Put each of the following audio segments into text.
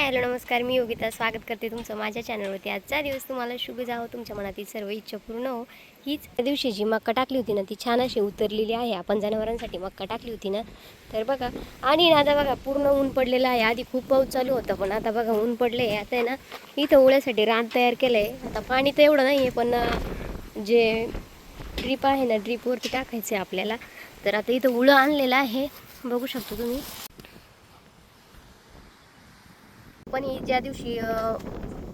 Hello नमस्कार, मी योगिता स्वागत करते तुमचं माझ्या चॅनलवरती। आजचा दिवस तुम्हाला शुभ जावो, तुमच्या मनातील सर्व इच्छा पूर्ण हो। हीच त्या दिवशी जी मक्का टाकली होती ना ती छान अशी उतरलेली आहे। आपण जनावरांसाठी मक्का टाकली होती ना, तर बघा। आणि आता बघा पूर्ण ऊन पडलेलं आहे। आधी खूप पाऊस चालू होता, पण आता बघा ऊन पडले। आता आहे ना इथं उळ्यासाठी रान तयार केलं आहे। आता पाणी तर एवढं नाही आहे, पण जे ड्रीप आहे ना ड्रीपवरती टाकायचं आहे आपल्याला। तर आता इथं उळं आणलेलं आहे, बघू शकतो तुम्ही। पण ही ज्या दिवशी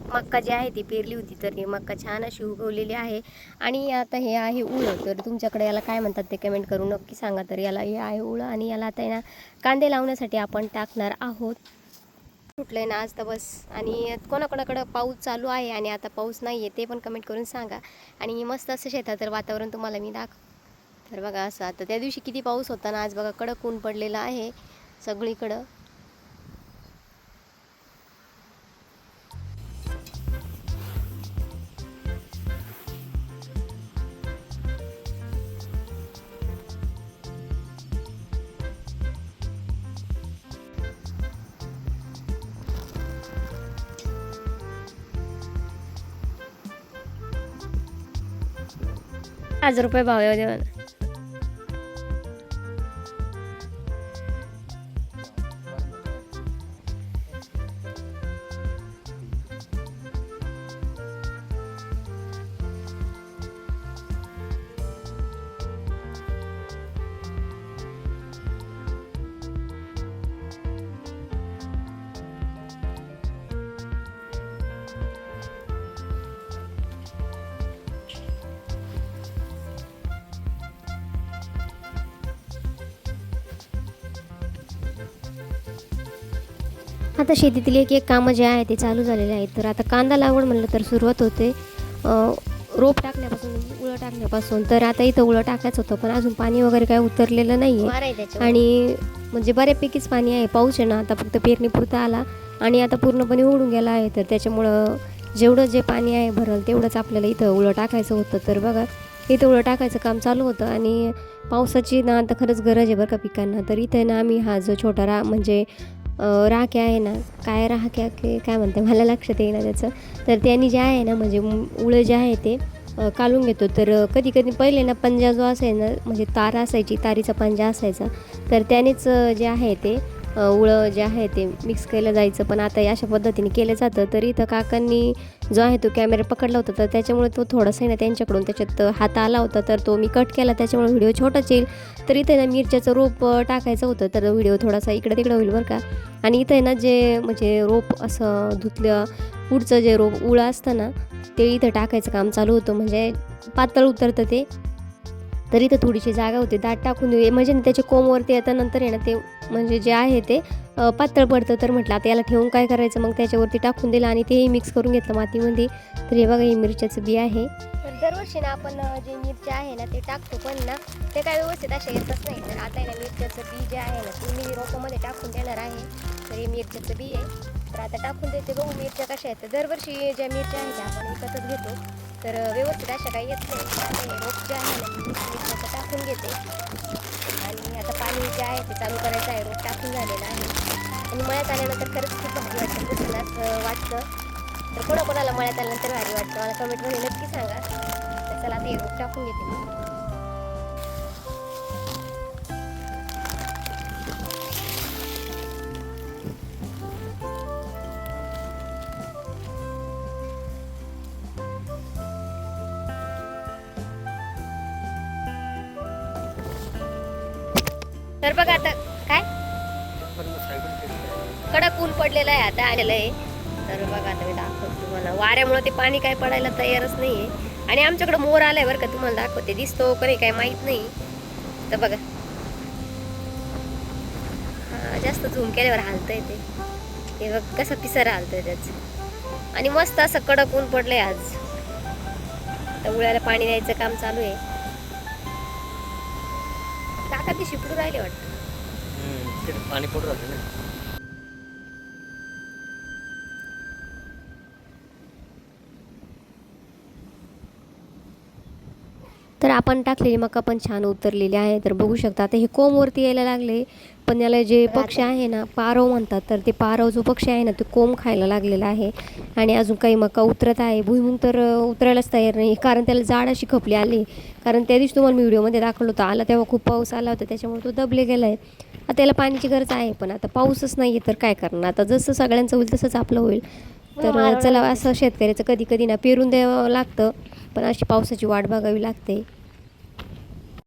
मक्का जी आहे ती पेरली होती, तर ही मक्का छान अशी उगवलेली आहे। आणि आता हे आहे उळं, तर तुमच्याकडे याला काय म्हणतात ते कमेंट करून नक्की सांगा। तर याला हे आहे उळं, आणि याला आता ना कांदे लावण्यासाठी आपण टाकणार आहोत। सुटलंय ना आज तर बस। आणि कोणाकोणाकडं पाऊस चालू आहे आणि आता पाऊस नाही आहे ते पण कमेंट करून सांगा। आणि मस्त असं शेताचं वातावरण तुम्हाला मी तर बघा असं आता त्या दिवशी किती पाऊस होता ना, आज बघा कडक ऊन पडलेलं आहे सगळीकडं। 1000 रुपये भाव आहे। आता शेतीतील एक कामं जे आहे ते चालू झालेले आहेत। तर आता कांदा लागवड म्हणलं तर सुरुवात होते रोप टाकण्यापासून, उळं टाकण्यापासून। तर आता इथं उळं टाकायचं होतं, पण अजून पाणी वगैरे काय उतरलेलं नाही आहे। आणि म्हणजे बऱ्यापैकीच पाणी आहे, पाऊस आहे ना आता फक्त पेरणीपुरता आला आणि आता पूर्णपणे उडून गेला आहे। तर त्याच्यामुळं जेवढं जे पाणी आहे भरल तेवढंच आपल्याला इथं उळं टाकायचं होतं। तर बघा इथं उळं टाकायचं काम चालू होतं, आणि पावसाची ना आता खरंच गरज आहे बरं का पिकांना। तर इथे ना आम्ही हा जो छोटा म्हणजे राख्या आहे ना, काय राख्या काय म्हणते मला लक्षात येईना त्याचं। तर त्यांनी जे आहे ना म्हणजे उळं जे आहे ते काढून घेतो। तर कधी कधी पहिले ना पंजा जो असायचा ना, म्हणजे तार असायची, तारीचा पंजा असायचा, तर त्यानेच जे आहे ते उळं जे आहे ते मिक्स केलं जायचं। पण आता अशा पद्धतीने केलं जातं। तर इथं काकांनी जो आहे तो कॅमेरा पकडला होता, तर त्याच्यामुळे तो थोडासा ना त्यांच्याकडून त्याच्यात हात आला होता, तर तो मी कट केला, त्याच्यामुळे व्हिडिओ छोटाच येईल। तर इथे ना मिरच्याचं रोप टाकायचं होतं, तर व्हिडिओ थोडासा इकडे तिकडे होईल बरं का। आणि इथे ना जे म्हणजे रोप असं धुतलं पुढचं जे रोप उळं असतं ना ते इथं टाकायचं काम चालू होतं, म्हणजे पातळ उतरतं ते। तर इथं थोडीशी जागा होती, दाट टाकून देऊ म्हणजे त्याच्या कोमवरती येतं, नंतर आहे ना ते म्हणजे जे आहे ते पातळ पडतं। तर म्हटलं आता याला ठेवून काय करायचं, मग त्याच्यावरती टाकून दिलं आणि तेही मिक्स करून घेतलं मातीमध्ये। तर हे बघा हे मिरच्याचं बी आहे। तर दरवर्षी ना आपण जे मिरच्या आहे ना ते टाकतो, पण ना ते काय व्यवस्थित असे येतच नाही। तर आता आहे ना मिरच्याचं बी जे आहे ना ते मी रोपामध्ये टाकून देणार आहे। तर हे मिरच्याचं बी आहे, तर आता टाकून देते, बघू मिरच्या कशा आहेत। दरवर्षी ज्या मिरच्या आहेत त्या आपण विकतच घेतो, तर व्यवस्थित अशा काही येत नाही। आता हे रोप जे आहे ना मी मिरच्याचं टाकून घेते, आणि आता पाणी जे आहे ते चालू करायचं आहे। रोप टाकून झालेलं आहे, आणि मळ्यात आल्यानंतर खरंच खूप भारी वाटतं, बसून असं वाटतं। तर कोणाकोणाला मळ्यात आल्यानंतर भारी वाटतं मला कमेंटमध्ये नक्की सांगा। तर चला आता हे रोप टाकून घेते मी। तर बघा आता काय कडक ऊन पडलेलं आहे, आता आलेलं आहे। तर बघा आता मी दाखवते तुम्हाला, वाऱ्यामुळे ते पाणी काय पडायला तयारच नाही आहे। आणि आमच्याकडे मोर आलाय बरं का, तुम्हाला दाखवते, दिसतो का नाही काय माहीत नाही। तर बघा जास्त झूम केल्यावर हालतंय ते बघ कसं पिसारा हालतंय त्याचं। आणि मस्त असं कडक ऊन पडलंय आज, तर उळ्याला पाणी द्यायचं काम चालू आहे। काका ती शिपडू राहिले वाटतं, पाणी पडू राहिलं ना। तर आपण टाकलेली मका पण छान उतरलेली आहे. तर बघू शकता आता हे कोंबवरती यायला लागले, पण याला जे पक्षी आहे ना पारव म्हणतात, तर ते पारव जो पक्षी आहे ना ते कोंब खायला लागलेला आहे. आणि अजून काही मका उतरत आहे. भुईमुग तर उतरायलाच तयार नाही, कारण त्याला जाड अशी खपली आली. कारण त्या दिवशी तुम्हाला मी व्हिडिओमध्ये दाखवलं होतं, आला तेव्हा खूप पाऊस आला होता, त्याच्यामुळे तो दबले गेला आहे. आता त्याला पाण्याची गरज आहे, पण आता पाऊसच नाही आहे तर काय करणार. आता जसं सगळ्यांचं होईल तसंच आपलं होईल. तर चला, असं शेतकऱ्याचं कधी कधी ना पेरून द्यावं लागतं, पण अशी पावसाची वाट बघावी लागते.